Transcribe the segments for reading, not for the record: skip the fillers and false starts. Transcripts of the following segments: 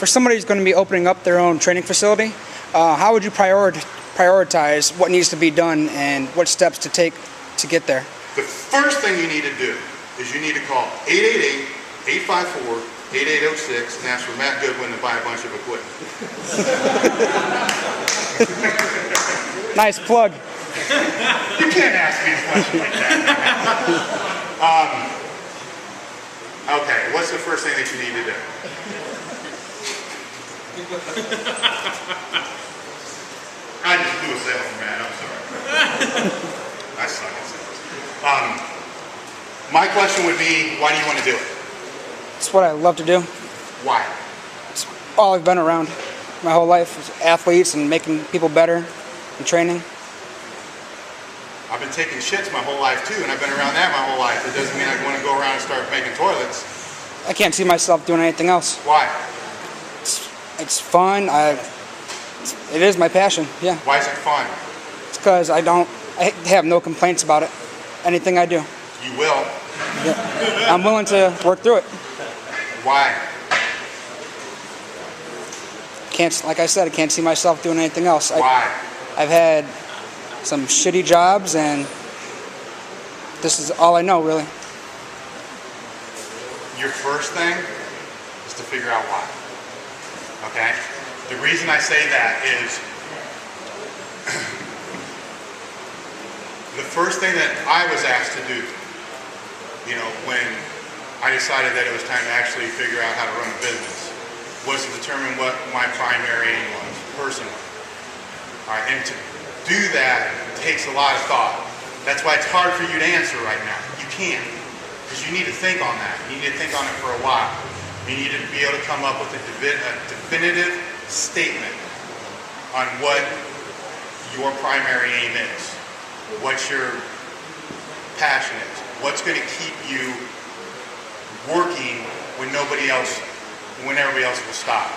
For somebody who's going to be opening up their own training facility, how would you prioritize what needs to be done and what steps to take to get there? The first thing you need to do is you need to call 888-854-8806 and ask for Matt Goodwin to buy a bunch of equipment. Nice plug. You can't ask me a question like that. Okay, what's the first thing that you need to do? I just blew a salesman, man. I'm sorry. I suck at sales. My question would be, why do you want to do it? It's what I love to do. Why? It's all I've been around my whole life, is athletes and making people better and training. I've been taking shits my whole life too, and I've been around that my whole life. It doesn't mean I want to go around and start making toilets. I can't see myself doing anything else. Why? It's fun. It is my passion, yeah. Why is it fun? It's because I have no complaints about it. Anything I do. You will. Yeah. I'm willing to work through it. Why? Like I said, I can't see myself doing anything else. Why? I've had some shitty jobs, and this is all I know, really. Your first thing is to figure out why. Okay? The reason I say that is the first thing that I was asked to do, when I decided that it was time to actually figure out how to run a business, was to determine what my primary aim was, personally. All right, and to do that takes a lot of thought. That's why it's hard for you to answer right now. You can't, because you need to think on that. You need to think on it for a while. You need to be able to come up with a definitive statement on what your primary aim is, what your passion is, what's going to keep you working when everybody else will stop.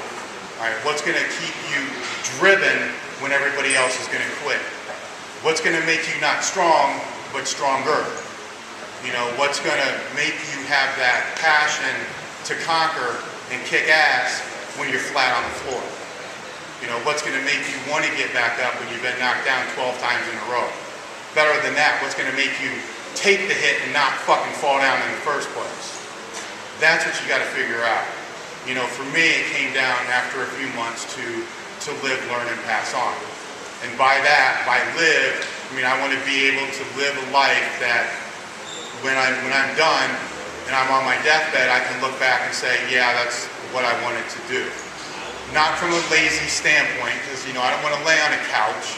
All right, what's going to keep you driven when everybody else is going to quit? What's going to make you not strong, but stronger? What's going to make you have that passion to conquer and kick ass when you're flat on the floor? What's going to make you want to get back up when you've been knocked down 12 times in a row? Better than that, what's going to make you take the hit and not fucking fall down in the first place? That's what you got to figure out. For me, it came down after a few months to live, learn, and pass on. And by live, I want to be able to live a life that when I'm done and I'm on my deathbed, I can look back and say, yeah, that's what I wanted to do. Not from a lazy standpoint, because, I don't want to lay on a couch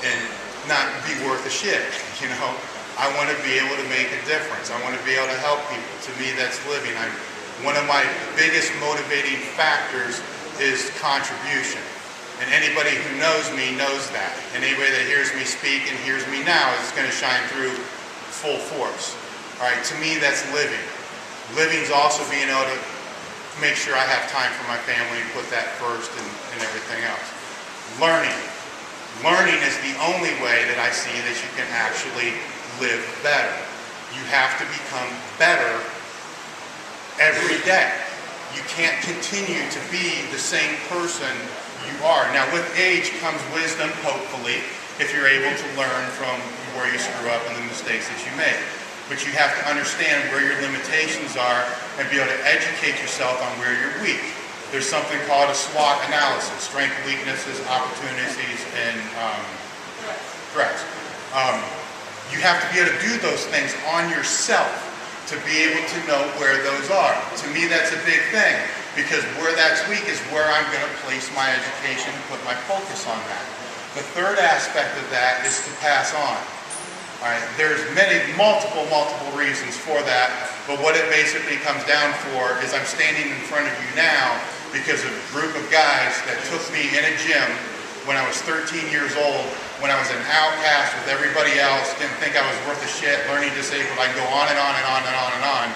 and not be worth a shit, I want to be able to make a difference. I want to be able to help people. To me, that's living. One of my biggest motivating factors is contribution. And anybody who knows me knows that. And anybody that hears me speak and hears me now is going to shine through full force. All right, to me, that's living. Living's also being able to make sure I have time for my family and put that first and everything else. Learning. Learning is the only way that I see that you can actually live better. You have to become better every day. You can't continue to be the same person you are. Now, with age comes wisdom, hopefully, if you're able to learn from where you screw up and the mistakes that you make. But you have to understand where your limitations are and be able to educate yourself on where you're weak. There's something called a SWOT analysis: strengths, weaknesses, opportunities, and threats. You have to be able to do those things on yourself to be able to know where those are. To me, that's a big thing, because where that's weak is where I'm going to place my education and put my focus on that. The third aspect of that is to pass on. All right, there's multiple reasons for that, but what it basically comes down for is I'm standing in front of you now because of a group of guys that took me in a gym when I was 13 years old, when I was an outcast with everybody else, didn't think I was worth a shit, learning disabled. I go on and on and on and on and on,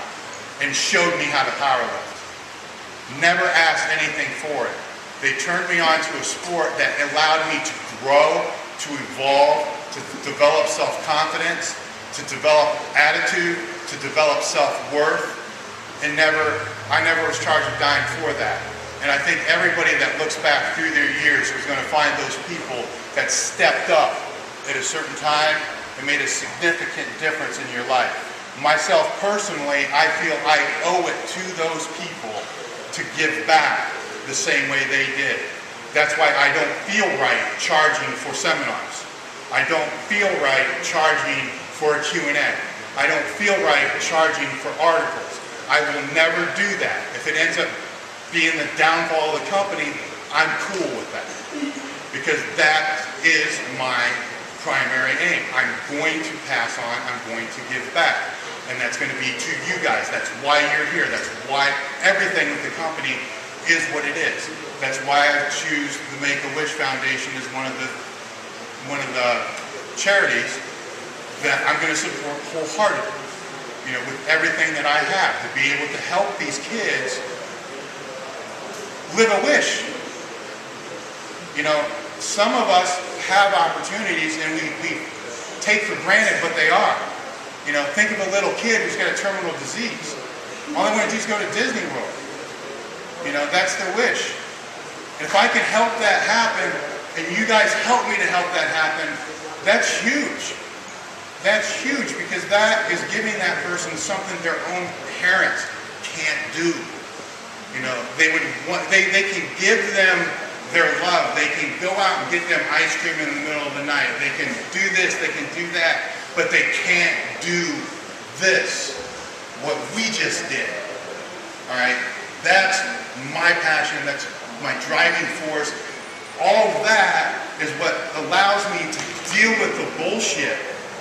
and showed me how to powerlift. Never asked anything for it. They turned me on to a sport that allowed me to grow, to evolve, to develop self-confidence, to develop attitude, to develop self-worth, and I never was charged a dime for that. And I think everybody that looks back through their years is going to find those people that stepped up at a certain time and made a significant difference in your life. Myself personally, I feel I owe it to those people to give back the same way they did. That's why I don't feel right charging for seminars. I don't feel right charging for a Q&A. I don't feel right charging for articles. I will never do that. If it ends up being the downfall of the company, I'm cool with that. Because that is my primary aim. I'm going to pass on, I'm going to give back. And that's going to be to you guys. That's why you're here. That's why everything with the company is what it is. That's why I choose the Make-A-Wish Foundation as one of the charities that I'm going to support wholeheartedly. You know, with everything that I have, to be able to help these kids live a wish. You know, some of us have opportunities and we take for granted what they are. You know, think of a little kid who's got a terminal disease. All they want to do is go to Disney World. You know, that's their wish. And if I can help that happen, and you guys help me to help that happen, that's huge. That's huge, because that is giving that person something their own parents can't do. You know, they can give them their love. They can go out and get them ice cream in the middle of the night. They can do this, they can do that. But they can't do this, what we just did. All right? That's my passion. That's my driving force. All of that is what allows me to deal with the bullshit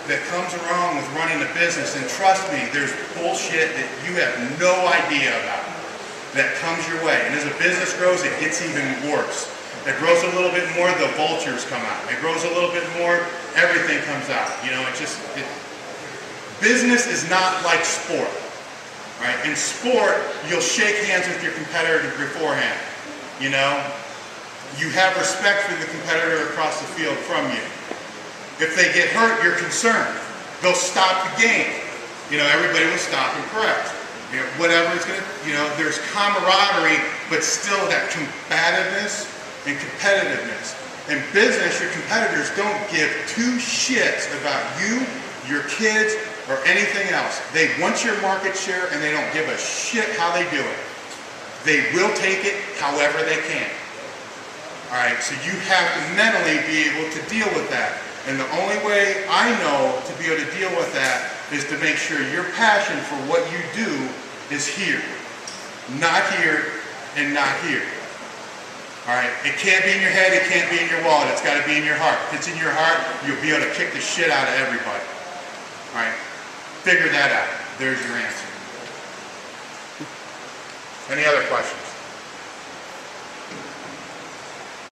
that comes along with running a business. And trust me, there's bullshit that you have no idea about that comes your way. And as a business grows, it gets even worse. It grows a little bit more, the vultures come out. It grows a little bit more, everything comes out. You know, business is not like sport. Right? In sport, you'll shake hands with your competitor beforehand. You know, you have respect for the competitor across the field from you. If they get hurt, you're concerned. They'll stop the game. You know, everybody will stop and correct. You know, whatever it's gonna, you know, there's camaraderie, but still that combativeness and competitiveness. In business, your competitors don't give two shits about you, your kids, or anything else. They want your market share and they don't give a shit how they do it. They will take it however they can. All right, so you have to mentally be able to deal with that. And the only way I know to be able to deal with that is to make sure your passion for what you do is here. Not here and not here. All right, it can't be in your head, it can't be in your wallet, it's got to be in your heart. If it's in your heart, you'll be able to kick the shit out of everybody. All right, figure that out. There's your answer. Any other questions?